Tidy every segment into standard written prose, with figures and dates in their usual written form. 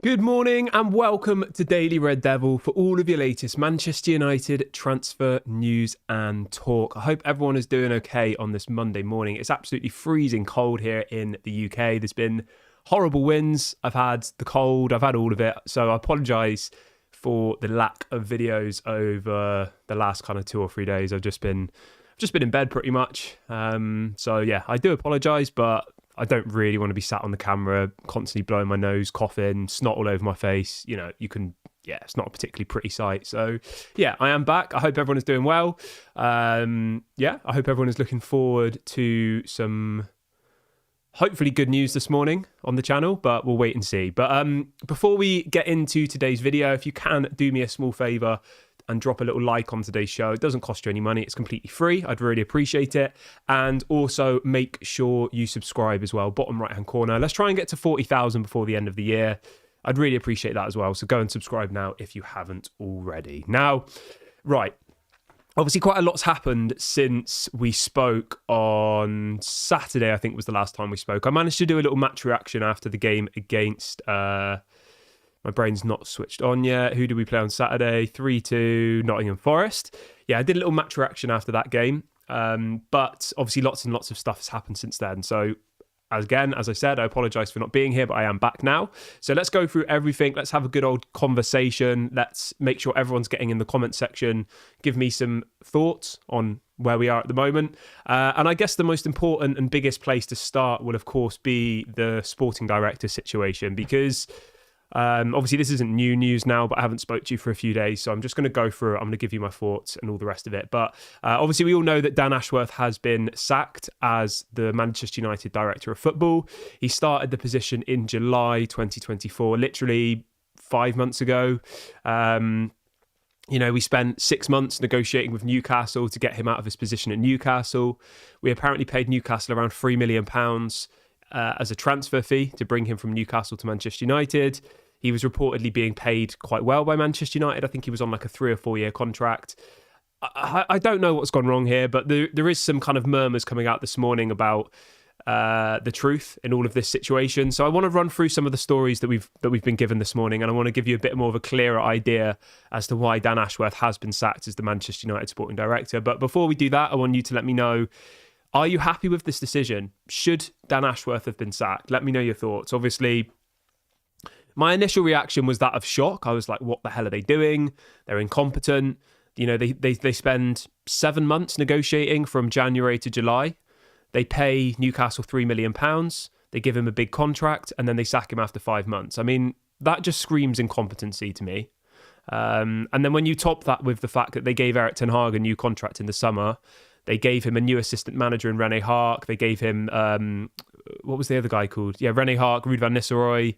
Good morning and welcome to Daily Red Devil for all of your latest Manchester United transfer news and talk. I hope everyone is doing okay on this Monday morning. It's absolutely freezing cold here in the UK. There's been horrible winds. I've had the cold. I've had all of it. So I apologise for the lack of videos over the last kind of 2 or 3 days. I've just been in bed pretty much. So yeah, I do apologise, but I don't really want to be sat on the camera, constantly blowing my nose, coughing, snot all over my face. You know, it's not a particularly pretty sight. So yeah, I am back. I hope everyone is doing well. I hope everyone is looking forward to some hopefully good news this morning on the channel, but we'll wait and see. But before we get into today's video, if you can do me a small favour and drop a little like on today's show. It doesn't cost you any money. It's completely free. I'd really appreciate it. And also make sure you subscribe as well. Bottom right-hand corner. Let's try and get to 40,000 before the end of the year. I'd really appreciate that as well. So go and subscribe now if you haven't already. Now, right. Obviously, quite a lot's happened since we spoke on Saturday, I think was the last time we spoke. I managed to do a little match reaction after the game against... my brain's not switched on yet. Who did we play on Saturday? 3-2, Nottingham Forest. Yeah, I did a little match reaction after that game. But obviously lots and lots of stuff has happened since then. So again, as I said, I apologise for not being here, but I am back now. So let's go through everything. Let's have a good old conversation. Let's make sure everyone's getting in the comment section. Give me some thoughts on where we are at the moment. And I guess the most important and biggest place to start will, of course, be the sporting director situation, because... obviously this isn't new news now, but I haven't spoke to you for a few days, so I'm just going to go through it. I'm going to give you my thoughts and all the rest of it. But obviously we all know that Dan Ashworth has been sacked as the Manchester United director of football. He started the position in July 2024, literally 5 months ago. We spent 6 months negotiating with Newcastle to get him out of his position at Newcastle. We apparently paid Newcastle around £3 million as a transfer fee to bring him from Newcastle to Manchester United. He was reportedly being paid quite well by Manchester United. I think he was on like a 3 or 4 year contract. I don't know what's gone wrong here, but there is some kind of murmurs coming out this morning about the truth in all of this situation. So I want to run through some of the stories that we've been given this morning, and I want to give you a bit more of a clearer idea as to why Dan Ashworth has been sacked as the Manchester United sporting director. But before we do that, I want you to let me know, are you happy with this decision? Should Dan Ashworth have been sacked? Let me know your thoughts. Obviously, my initial reaction was that of shock. I was like, what the hell are they doing? They're incompetent. You know, they spend 7 months negotiating from January to July. They pay Newcastle £3 million. They give him a big contract, and then they sack him after 5 months. I mean, that just screams incompetency to me. And then when you top that with the fact that they gave Erik ten Hag a new contract in the summer, they gave him a new assistant manager in Rene Hark. They gave him, what was the other guy called? Yeah, Rene Hark, Ruud van Nistelrooy.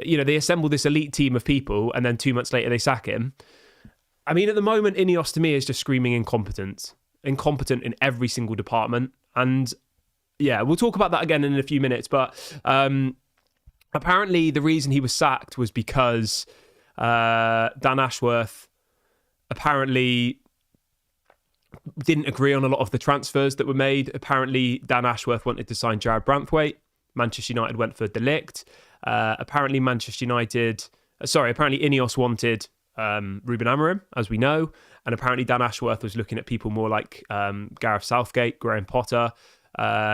You know, they assembled this elite team of people, and then 2 months later they sack him. I mean, at the moment, INEOS to me is just screaming incompetent in every single department. And yeah, we'll talk about that again in a few minutes. But apparently the reason he was sacked was because Dan Ashworth apparently didn't agree on a lot of the transfers that were made. Apparently, Dan Ashworth wanted to sign Jared Branthwaite. Manchester United went for De Ligt. Apparently, INEOS wanted Ruben Amorim, as we know. And apparently, Dan Ashworth was looking at people more like Gareth Southgate, Graham Potter.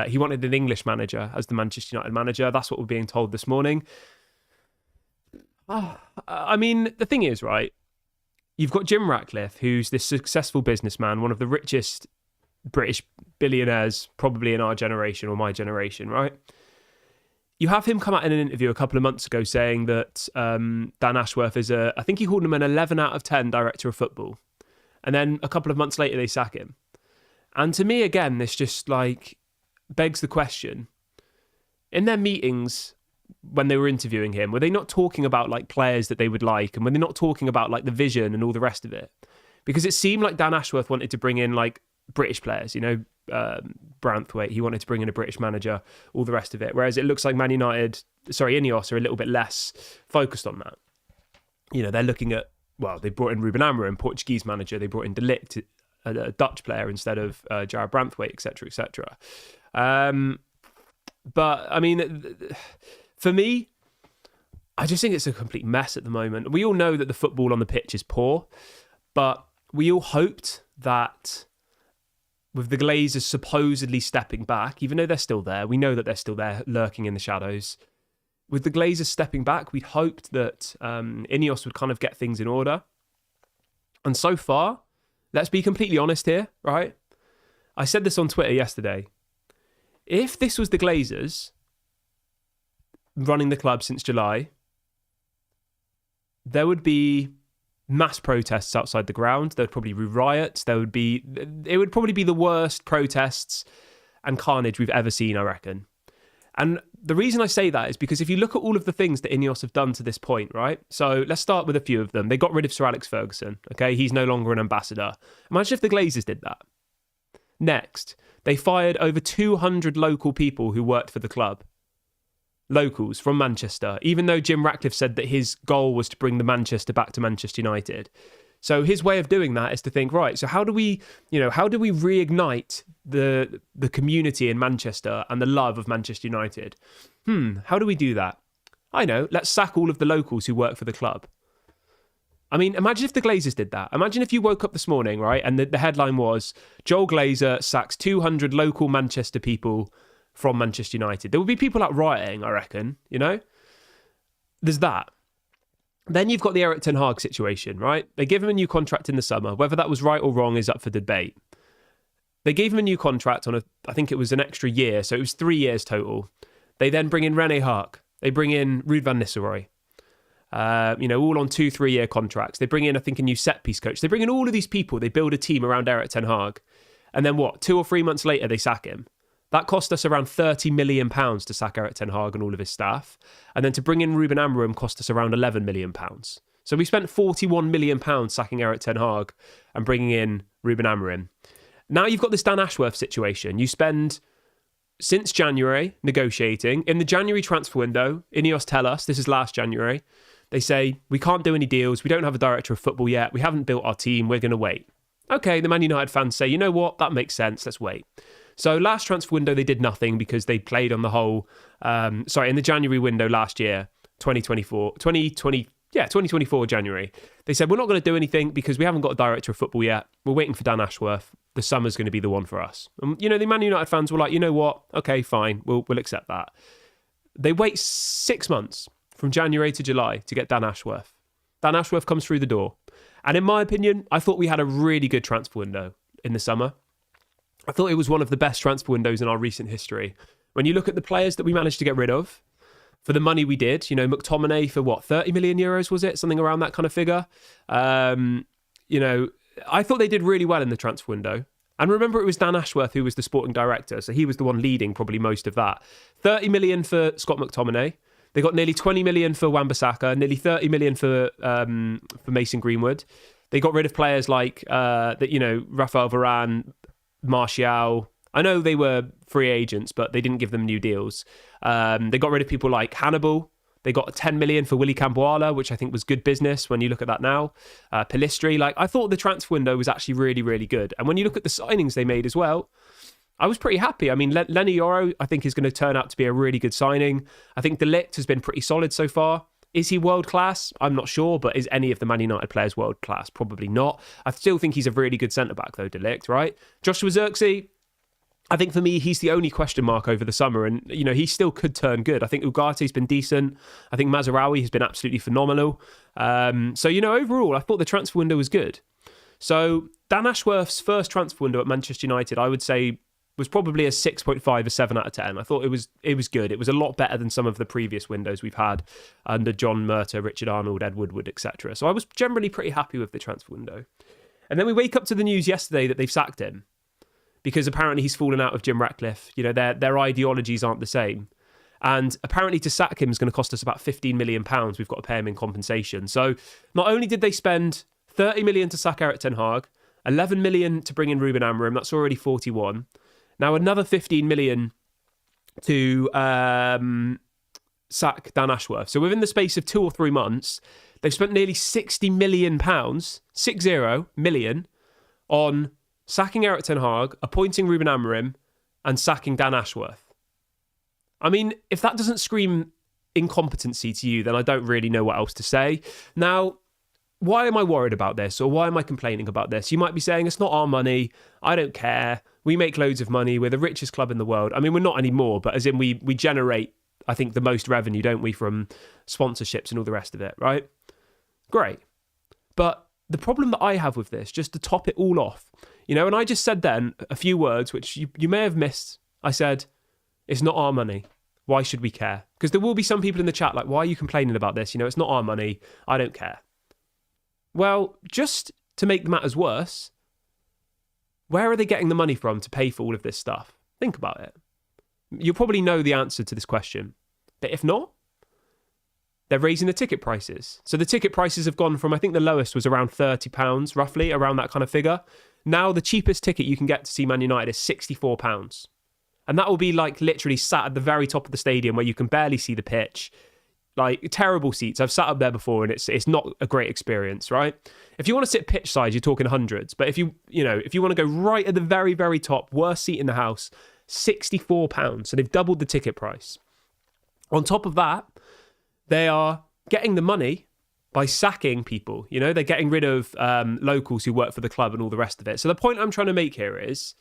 He wanted an English manager as the Manchester United manager. That's what we're being told this morning. I mean, the thing is, right, you've got Jim Ratcliffe, who's this successful businessman, one of the richest British billionaires probably in our generation or my generation, right? You have him come out in an interview a couple of months ago saying that Dan Ashworth is I think he called him an 11 out of 10 director of football. And then a couple of months later, they sack him. And to me, again, this just like begs the question, in their meetings when they were interviewing him, were they not talking about like players that they would like? And were they not talking about like the vision and all the rest of it? Because it seemed like Dan Ashworth wanted to bring in like British players, you know, Branthwaite, he wanted to bring in a British manager, all the rest of it. Whereas it looks like INEOS are a little bit less focused on that. You know, they're looking at, well, they brought in Ruben Amorim, Portuguese manager. They brought in De Ligt, a Dutch player, instead of Jared Branthwaite, etc., etc. But, I mean, for me, I just think it's a complete mess at the moment. We all know that the football on the pitch is poor, but we all hoped that with the Glazers supposedly stepping back, even though they're still there, we know that they're still there lurking in the shadows. With the Glazers stepping back, we'd hoped that INEOS would kind of get things in order. And so far, let's be completely honest here, right? I said this on Twitter yesterday. If this was the Glazers running the club since July, there would be mass protests outside the ground. There would probably be riots. It would probably be the worst protests and carnage we've ever seen, I reckon. And the reason I say that is because if you look at all of the things that INEOS have done to this point, right? So let's start with a few of them. They got rid of Sir Alex Ferguson, okay? He's no longer an ambassador. Imagine if the Glazers did that. Next, they fired over 200 local people who worked for the club. Locals from Manchester, even though Jim Ratcliffe said that his goal was to bring the Manchester back to Manchester United. So his way of doing that is to think, right, so how do we reignite the community in Manchester and the love of Manchester United? How do we do that? I know, let's sack all of the locals who work for the club. I mean, imagine if the Glazers did that. Imagine if you woke up this morning, right, and the headline was, Joel Glazer sacks 200 local Manchester people from Manchester United. There would be people out rioting, I reckon, you know? There's that. Then you've got the Erik ten Hag situation, right? They give him a new contract in the summer. Whether that was right or wrong is up for debate. They gave him a new contract on I think it was an extra year, so it was 3 years total. They then bring in Rene Haak. They bring in Ruud van Nistelrooy. All on 2-3 year contracts. They bring in, I think, a new set piece coach. They bring in all of these people. They build a team around Erik ten Hag. And then 2 or 3 months later, they sack him. That cost us around £30 million to sack Erik ten Hag and all of his staff. And then to bring in Ruben Amorim cost us around £11 million. So we spent £41 million sacking Erik ten Hag and bringing in Ruben Amorim. Now you've got this Dan Ashworth situation. You spend, since January, negotiating. In the January transfer window, INEOS tell us, this is last January, they say, we can't do any deals. We don't have a director of football yet. We haven't built our team. We're going to wait. Okay, the Man United fans say, you know what? That makes sense. Let's wait. So last transfer window, they did nothing because they played on the whole, in the January window last year, 2024 January. They said, we're not going to do anything because we haven't got a director of football yet. We're waiting for Dan Ashworth. The summer's going to be the one for us. And, the Man United fans were like, you know what? Okay, fine. We'll accept that. They wait 6 months from January to July to get Dan Ashworth. Dan Ashworth comes through the door. And in my opinion, I thought we had a really good transfer window in the summer. I thought it was one of the best transfer windows in our recent history. When you look at the players that we managed to get rid of, for the money we did, McTominay for 30 million euros, was it? Something around that kind of figure. I thought they did really well in the transfer window. And remember, it was Dan Ashworth who was the sporting director, so he was the one leading probably most of that. 30 million for Scott McTominay. They got nearly 20 million for Wan-Bissaka, nearly 30 million for Mason Greenwood. They got rid of players like Rafael Varane, Martial. I know they were free agents, but they didn't give them new deals. They got rid of people like Hannibal. They got 10 million for Willy Camboala, which I think was good business when you look at that now. Pellistri, I thought the transfer window was actually really, really good. And when you look at the signings they made as well, I was pretty happy. I mean, Lenny Yoro, I think, is going to turn out to be a really good signing. I think De Ligt has been pretty solid so far. Is he world class? I'm not sure, but is any of the Man United players world class? Probably not. I still think he's a really good centre-back, though, De Ligt, right? Joshua Zirkzee, I think for me, he's the only question mark over the summer, and, he still could turn good. I think Ugarte's been decent. I think Mazraoui has been absolutely phenomenal. Overall, I thought the transfer window was good. So Dan Ashworth's first transfer window at Manchester United, I would say, was probably a 6.5, a 7 out of 10. I thought it was good. It was a lot better than some of the previous windows we've had under John Murtough, Richard Arnold, Ed Woodward, etc. So I was generally pretty happy with the transfer window. And then we wake up to the news yesterday that they've sacked him because apparently he's fallen out of Jim Ratcliffe. Their ideologies aren't the same. And apparently to sack him is going to cost us about £15 million. We've got to pay him in compensation. So not only did they spend 30 million to sack Erik ten Hag, 11 million to bring in Ruben Amorim, that's already 41. Now another 15 million to sack Dan Ashworth. So within the space of 2 or 3 months, they've spent nearly £60 million, 60 million, on sacking Erik ten Hag, appointing Ruben Amorim, and sacking Dan Ashworth. I mean, if that doesn't scream incompetency to you, then I don't really know what else to say. Now, why am I worried about this, or why am I complaining about this? You might be saying, it's not our money. I don't care. We make loads of money. We're the richest club in the world. I mean, we're not anymore, but as in we generate, I think, the most revenue, don't we, from sponsorships and all the rest of it, right? Great. But the problem that I have with this, just to top it all off, and I just said then a few words, which you may have missed. I said, it's not our money. Why should we care? Because there will be some people in the chat like, why are you complaining about this? It's not our money. I don't care. Well, just to make matters worse, where are they getting the money from to pay for all of this stuff? Think about it. You'll probably know the answer to this question. But if not, they're raising the ticket prices. So the ticket prices have gone from, I think the lowest was around £30, roughly, around that kind of figure. Now the cheapest ticket you can get to see Man United is £64. And that will be like literally sat at the very top of the stadium where you can barely see the pitch. Like, terrible seats. I've sat up there before and it's not a great experience, right? If you want to sit pitch side, you're talking hundreds. But if you want to go right at the very, very top, worst seat in the house, £64. So they've doubled the ticket price. On top of that, they are getting the money by sacking people. They're getting rid of locals who work for the club and all the rest of it. So the point I'm trying to make here is,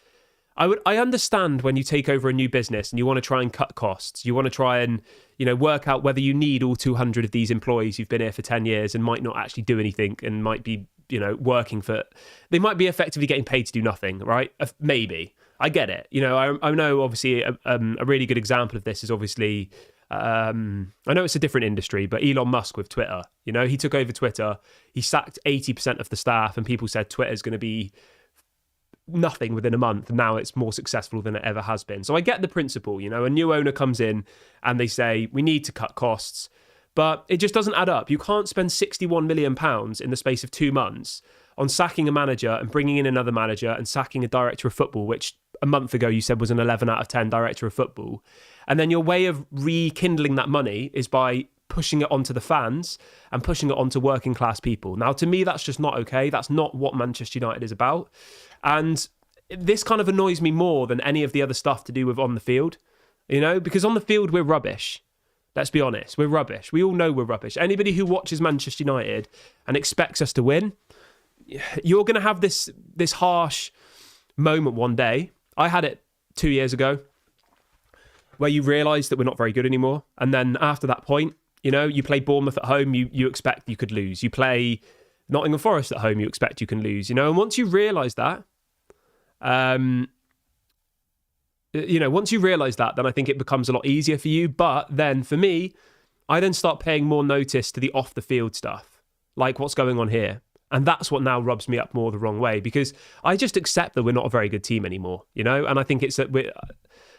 I understand when you take over a new business and you want to try and cut costs. You want to try and, work out whether you need all 200 of these employees who've been here for 10 years and might not actually do anything and might be, they might be effectively getting paid to do nothing, right? Maybe. I get it. I know obviously a really good example of this is obviously, I know it's a different industry, but Elon Musk with Twitter, he took over Twitter. He sacked 80% of the staff and people said Twitter's going to be nothing within a month, and now it's more successful than it ever has been. So I get the principle. A new owner comes in and they say we need to cut costs, but it just doesn't add up. You can't spend £61 million in the space of 2 months on sacking a manager and bringing in another manager and sacking a director of football, which a month ago you said was an 11 out of 10 director of football, and then your way of rekindling that money is by pushing it onto the fans and pushing it onto working class people. Now, to me, that's just not okay. That's not what Manchester United is about. And this kind of annoys me more than any of the other stuff to do with on the field, because on the field, we're rubbish. Let's be honest. We're rubbish. We all know we're rubbish. Anybody who watches Manchester United and expects us to win, you're going to have this harsh moment one day. I had it 2 years ago where you realise that we're not very good anymore. And then after that point, you play Bournemouth at home, you expect you could lose. You play Nottingham Forest at home, you expect you can lose. And once you realise that, once you realise that, then I think it becomes a lot easier for you. But then for me, I then start paying more notice to the off the field stuff, like what's going on here. And that's what now rubs me up more the wrong way, because I just accept that we're not a very good team anymore, and I think it's that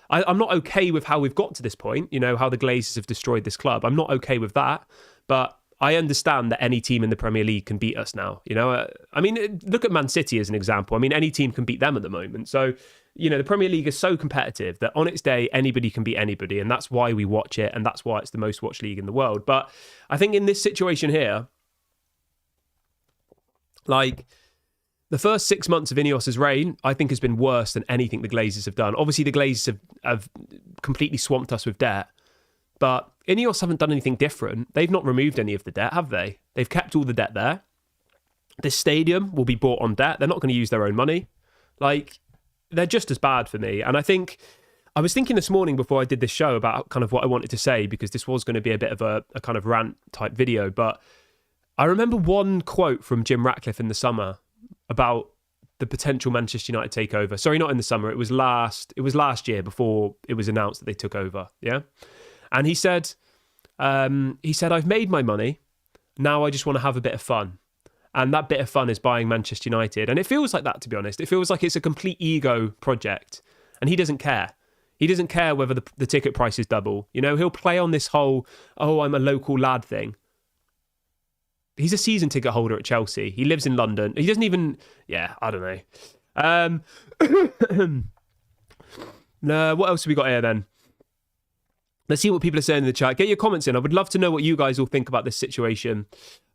I'm not okay with how we've got to this point, how the Glazers have destroyed this club. I'm not okay with that, but I understand that any team in the Premier League can beat us now. Look at Man City as an example. Any team can beat them at the moment. So, the Premier League is so competitive that on its day, anybody can beat anybody. And that's why we watch it. And that's why it's the most watched league in the world. But I think in this situation here, like, the first 6 months of INEOS's reign, I think, has been worse than anything the Glazers have done. Obviously, the Glazers have completely swamped us with debt. But INEOS haven't done anything different. They've not removed any of the debt, have they? They've kept all the debt there. This stadium will be bought on debt. They're not going to use their own money. Like, they're just as bad for me. And I was thinking this morning before I did this show about kind of what I wanted to say, because this was going to be a bit of a kind of rant type video. But I remember one quote from Jim Ratcliffe in the summer about the potential Manchester United takeover. Sorry, not in the summer. It was last year before it was announced that they took over. Yeah. And he said, I've made my money. Now I just want to have a bit of fun. And that bit of fun is buying Manchester United. And it feels like that, to be honest. It feels like it's a complete ego project. And he doesn't care. He doesn't care whether the ticket price is double. He'll play on this whole, I'm a local lad thing. He's a season ticket holder at Chelsea. He lives in London. He doesn't even, I don't know. No, what else have we got here then? Let's see what people are saying in the chat. Get your comments in. I would love to know what you guys all think about this situation.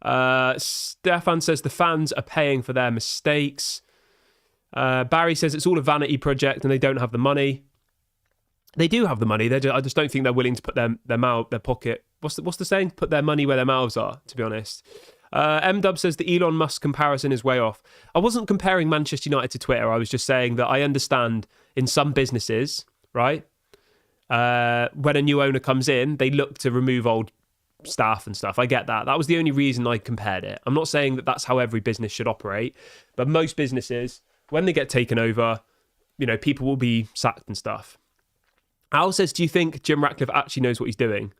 Stefan says the fans are paying for their mistakes. Barry says it's all a vanity project and they don't have the money. They do have the money. I just don't think they're willing to put their pocket what's the saying? Put their money where their mouths are, to be honest. M-Dub says the Elon Musk comparison is way off. I wasn't comparing Manchester United to Twitter. I was just saying that I understand in some businesses, right, when a new owner comes in, they look to remove old staff and stuff. I get that. That was the only reason I compared it. I'm not saying that that's how every business should operate, but most businesses, when they get taken over, people will be sacked and stuff. Al says, do you think Jim Ratcliffe actually knows what he's doing?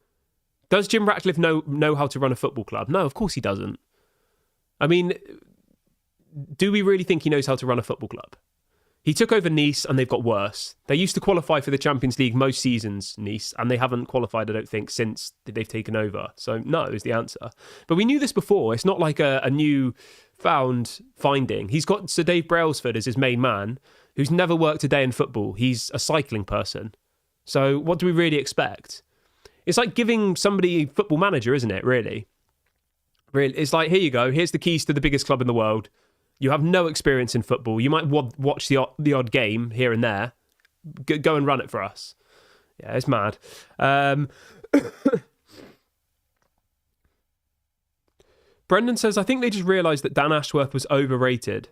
Does Jim Ratcliffe know how to run a football club? No, of course he doesn't. I mean, do we really think he knows how to run a football club? He took over Nice and they've got worse. They used to qualify for the Champions League most seasons, Nice, and they haven't qualified, I don't think, since they've taken over. So no is the answer. But we knew this before. It's not like a new found finding. He's got Sir Dave Brailsford as his main man, who's never worked a day in football. He's a cycling person. So what do we really expect? It's like giving somebody a football manager, isn't it, really? It's like, here you go. Here's the keys to the biggest club in the world. You have no experience in football. You might watch the odd game here and there. Go and run it for us. Yeah, it's mad. Brendan says, I think they just realised that Dan Ashworth was overrated.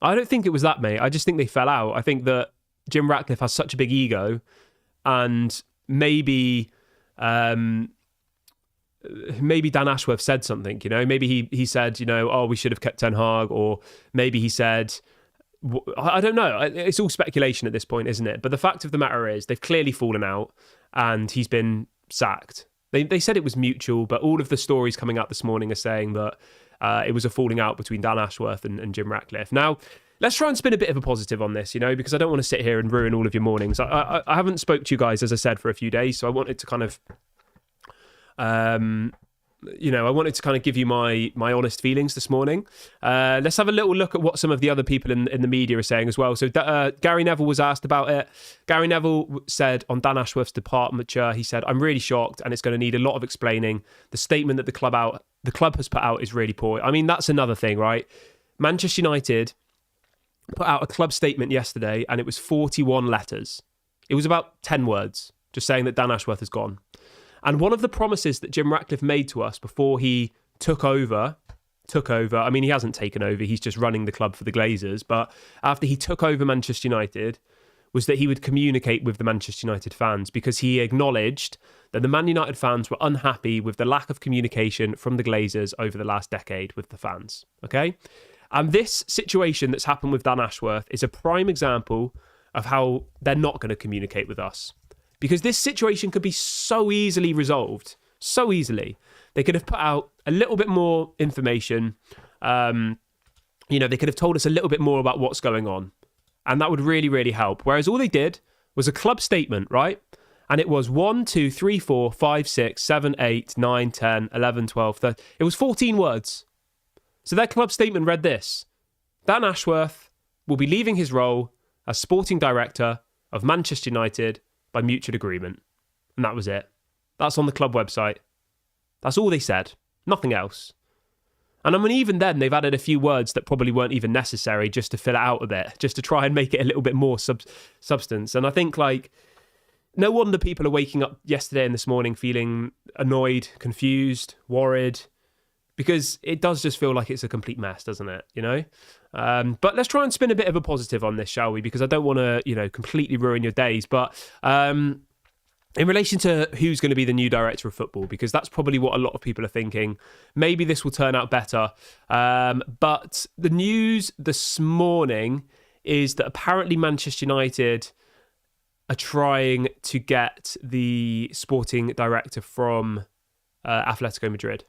I don't think it was that, mate. I just think they fell out. I think that Jim Ratcliffe has such a big ego, and maybe Dan Ashworth said something, maybe he said, oh, we should have kept Ten Hag, or maybe he said, I don't know. It's all speculation at this point, isn't it? But the fact of the matter is they've clearly fallen out and he's been sacked. They said it was mutual, but all of the stories coming out this morning are saying that it was a falling out between Dan Ashworth and Jim Ratcliffe. Now, let's try and spin a bit of a positive on this, because I don't want to sit here and ruin all of your mornings. I haven't spoke to you guys, as I said, for a few days, so I wanted to kind of, I wanted to kind of give you my honest feelings this morning. Let's have a little look at what some of the other people in the media are saying as well. So Gary Neville was asked about it. Gary Neville said on Dan Ashworth's departure, he said, I'm really shocked and it's going to need a lot of explaining. The statement that the club has put out is really poor. I mean, that's another thing, right? Manchester United put out a club statement yesterday and it was 41 letters. It was about 10 words, just saying that Dan Ashworth has gone. And one of the promises that Jim Ratcliffe made to us before he took over, I mean, he hasn't taken over, he's just running the club for the Glazers, but after he took over Manchester United, was that he would communicate with the Manchester United fans, because he acknowledged that the Man United fans were unhappy with the lack of communication from the Glazers over the last decade with the fans, okay? And this situation that's happened with Dan Ashworth is a prime example of how they're not going to communicate with us. Because this situation could be so easily resolved, so easily. They could have put out a little bit more information. They could have told us a little bit more about what's going on. And that would really, really help. Whereas all they did was a club statement, right? And it was 1, 2, 3, 4, 5, 6, 7, 8, 9, 10, 11, 12, 13. It was 14 words. So their club statement read this: Dan Ashworth will be leaving his role as sporting director of Manchester United by mutual agreement. And that was it. That's on the club website. That's all they said. Nothing else. And I mean, even then, they've added a few words that probably weren't even necessary just to fill it out a bit, just to try and make it a little bit more substance. And I think, no wonder people are waking up yesterday and this morning feeling annoyed, confused, worried, because it does just feel like it's a complete mess, doesn't it? But let's try and spin a bit of a positive on this, shall we? Because I don't want to, completely ruin your days. But in relation to who's going to be the new director of football, because that's probably what a lot of people are thinking. Maybe this will turn out better. But the news this morning is that apparently Manchester United are trying to get the sporting director from Atletico Madrid.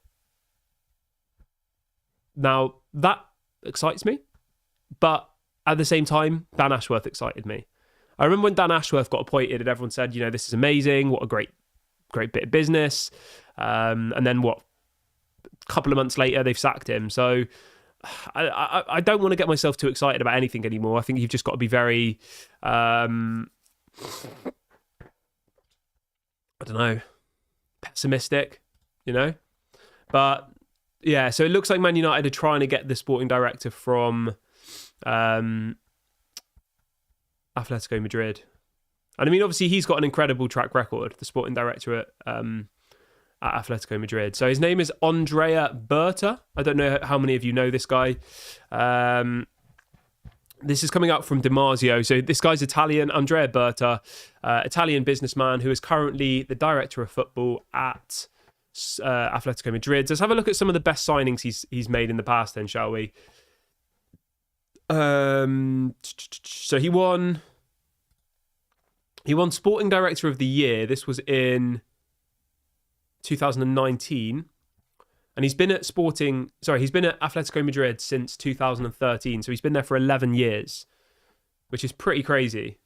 Now, that excites me, but at the same time, Dan Ashworth excited me. I remember when Dan Ashworth got appointed and everyone said, this is amazing, what a great bit of business. And then a couple of months later, they've sacked him. So I don't want to get myself too excited about anything anymore. I think you've just got to be very, pessimistic, But yeah, so it looks like Man United are trying to get the sporting director from Atletico Madrid. And I mean, obviously, he's got an incredible track record, the sporting director at Atletico Madrid. So his name is Andrea Berta. I don't know how many of you know this guy. This is coming out from DiMarzio. So this guy's Italian, Andrea Berta, Italian businessman who is currently the director of football at Atletico Madrid. Let's have a look at some of the best signings he's made in the past then, shall we? So he won Sporting Director of the Year. This was in 2019. And he's been at Atletico Madrid since 2013. So he's been there for 11 years, which is pretty crazy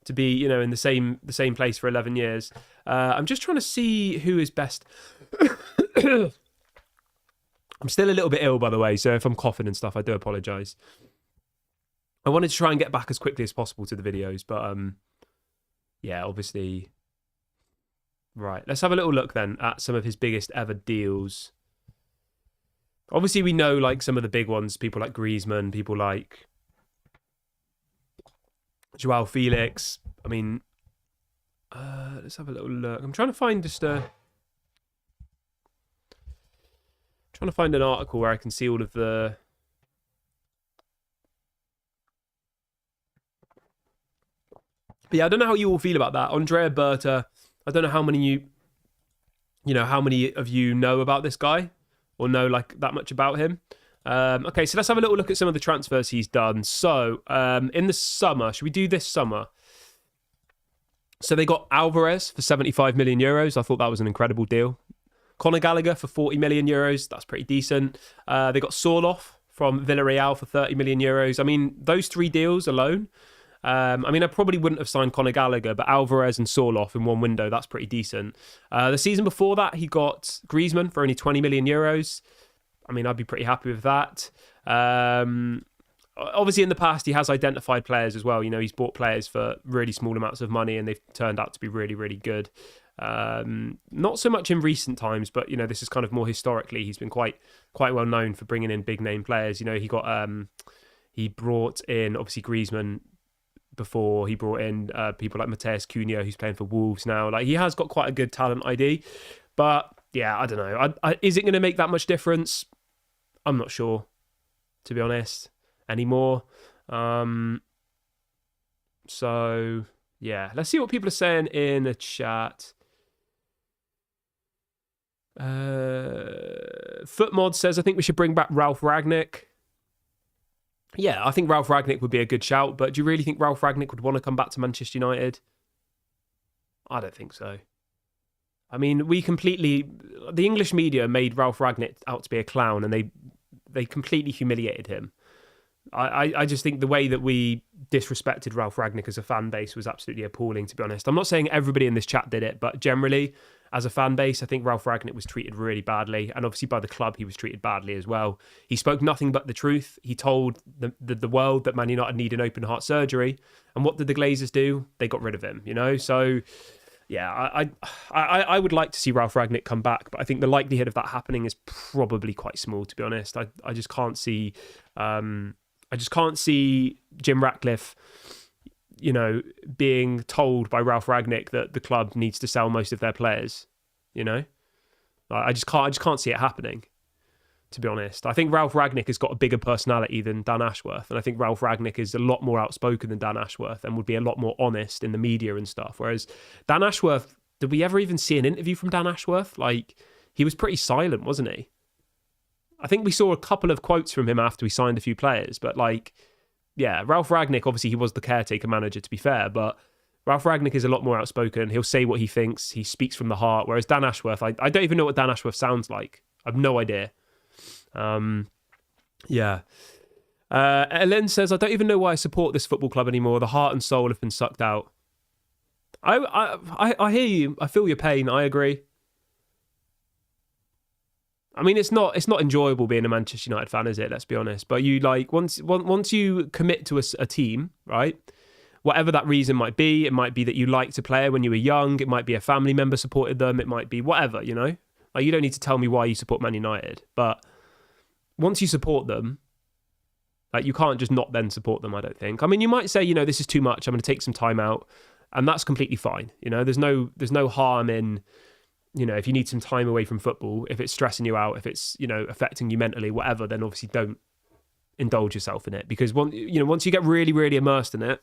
to be, in the same place for 11 years. I'm just trying to see who is best. I'm still a little bit ill, by the way. So if I'm coughing and stuff, I do apologize. I wanted to try and get back as quickly as possible to the videos, but yeah, obviously. Right, let's have a little look then at some of his biggest ever deals. Obviously, we know like some of the big ones, people like Griezmann, people like Joao Felix. I mean, let's have a little look. I'm trying to find an article where I can see all of the. But yeah, I don't know how you all feel about that. Andrea Berta, I don't know how many how many of you know about this guy or know like that much about him. Okay, so let's have a little look at some of the transfers he's done. So in the summer, should we do this summer? So they got Alvarez for 75 million euros. I thought that was an incredible deal. Conor Gallagher for 40 million euros. That's pretty decent. They got Sorloth from Villarreal for 30 million euros. I mean, those three deals alone. I probably wouldn't have signed Conor Gallagher, but Alvarez and Sorloth in one window, that's pretty decent. The season before that, he got Griezmann for only 20 million euros. I mean, I'd be pretty happy with that. Obviously, in the past, he has identified players as well. He's bought players for really small amounts of money, and they've turned out to be really, really good. Not so much in recent times, but, this is kind of more historically. He's been quite well known for bringing in big name players. He brought in, obviously, Griezmann before. He brought in people like Mateus Cunha, who's playing for Wolves now. Like, he has got quite a good talent ID, but yeah, I don't know. Is it going to make that much difference? I'm not sure, to be honest, anymore. So yeah, let's see what people are saying in the chat. Footmod says, I think we should bring back Ralf Rangnick. Yeah, I think Ralf Rangnick would be a good shout, but do you really think Ralf Rangnick would want to come back to Manchester United? I don't think so. I mean, the English media made Ralf Rangnick out to be a clown, and they completely humiliated him. I just think the way that we disrespected Ralf Rangnick as a fan base was absolutely appalling, to be honest. I'm not saying everybody in this chat did it, but generally, as a fan base, I think Ralf Rangnick was treated really badly. And obviously by the club, he was treated badly as well. He spoke nothing but the truth. He told the world that Man United need an open heart surgery. And what did the Glazers do? They got rid of him, So, yeah, I would like to see Ralf Rangnick come back, but I think the likelihood of that happening is probably quite small, to be honest. I just can't see... I just can't see Jim Ratcliffe, being told by Ralf Rangnick that the club needs to sell most of their players. I just can't see it happening, to be honest. I think Ralf Rangnick has got a bigger personality than Dan Ashworth, and I think Ralf Rangnick is a lot more outspoken than Dan Ashworth and would be a lot more honest in the media and stuff. Whereas Dan Ashworth, did we ever even see an interview from Dan Ashworth? Like, he was pretty silent, wasn't he? I think we saw a couple of quotes from him after we signed a few players, but Ralf Rangnick, obviously he was the caretaker manager, to be fair, but Ralf Rangnick is a lot more outspoken. He'll say what he thinks. He speaks from the heart, whereas Dan Ashworth, I don't even know what Dan Ashworth sounds like. I have no idea. Yeah. Ellen says, I don't even know why I support this football club anymore. The heart and soul have been sucked out. I hear you. I feel your pain. I agree. I mean, it's not enjoyable being a Manchester United fan, is it? Let's be honest. But you once you commit to a team, right? Whatever that reason might be, it might be that you liked a player when you were young. It might be a family member supported them. It might be whatever, Like, you don't need to tell me why you support Man United. But once you support them, like, you can't just not then support them, I don't think. I mean, you might say, this is too much. I'm going to take some time out. and that's completely fine. You know, there's no harm in, you know, if you need some time away from football, if it's stressing you out, if it's, you know, affecting you mentally, whatever, then obviously don't indulge yourself in it, because once you get really, really immersed in it,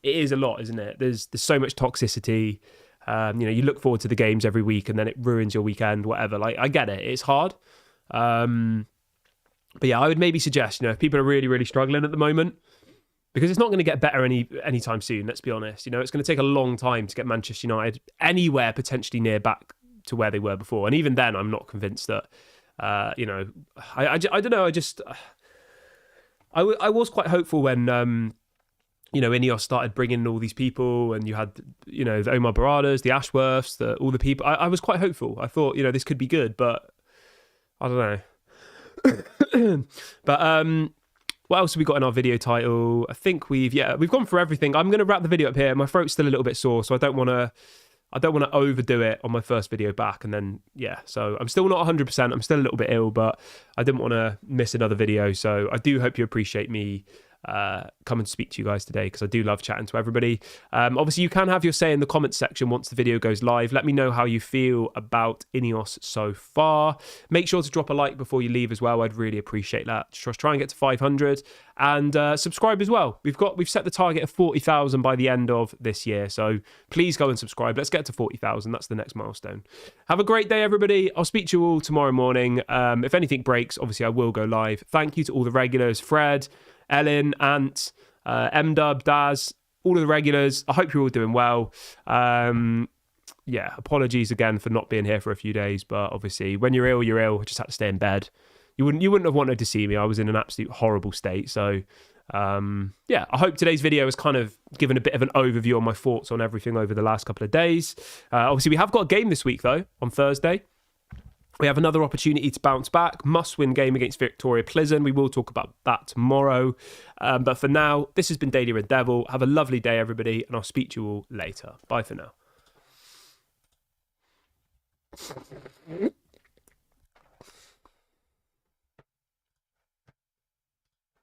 it is a lot, isn't it? There's so much toxicity. You know, you look forward to the games every week and then it ruins your weekend, whatever. Like, I get it. It's hard. But yeah, I would maybe suggest, you know, if people are really, really struggling at the moment, because it's not going to get better anytime soon, let's be honest. You know, it's going to take a long time to get Manchester United anywhere potentially near back to where they were before. And even then, I'm not convinced that, you know, I don't know. I was quite hopeful when, you know, INEOS started bringing in all these people, and you had, you know, the Omar Baradas, the Ashworths, all the people. I was quite hopeful. I thought, you know, this could be good, but I don't know. But what else have we got in our video title? I think we've gone through everything. I'm going to wrap the video up here. My throat's still a little bit sore, so I don't want to overdo it on my first video back. And then, yeah, so I'm still not 100%. I'm still a little bit ill, but I didn't want to miss another video. So I do hope you appreciate me coming to speak to you guys today, because I do love chatting to everybody. Obviously, you can have your say in the comments section once the video goes live. Let me know how you feel about INEOS so far. Make sure to drop a like before you leave as well. I'd really appreciate that. Just try and get to 500, and subscribe as well. We've set the target of 40,000 by the end of this year, so please go and subscribe. Let's get to 40,000. That's the next milestone. Have a great day, everybody. I'll speak to you all tomorrow morning. If anything breaks, obviously I will go live. Thank you to all the regulars: Fred, Ellen, Ant, M-Dub, Daz, all of the regulars. I hope you're all doing well. Yeah, apologies again for not being here for a few days, but obviously when you're ill, you're ill. I just had to stay in bed. You wouldn't have wanted to see me. I was in an absolute horrible state. So yeah, I hope today's video has kind of given a bit of an overview on my thoughts on everything over the last couple of days. Obviously, we have got a game this week, though, on Thursday. We have another opportunity to bounce back. Must-win game against Victoria Pleasant. We will talk about that tomorrow. But for now, this has been Daily Red Devil. Have a lovely day, everybody, and I'll speak to you all later. Bye for now.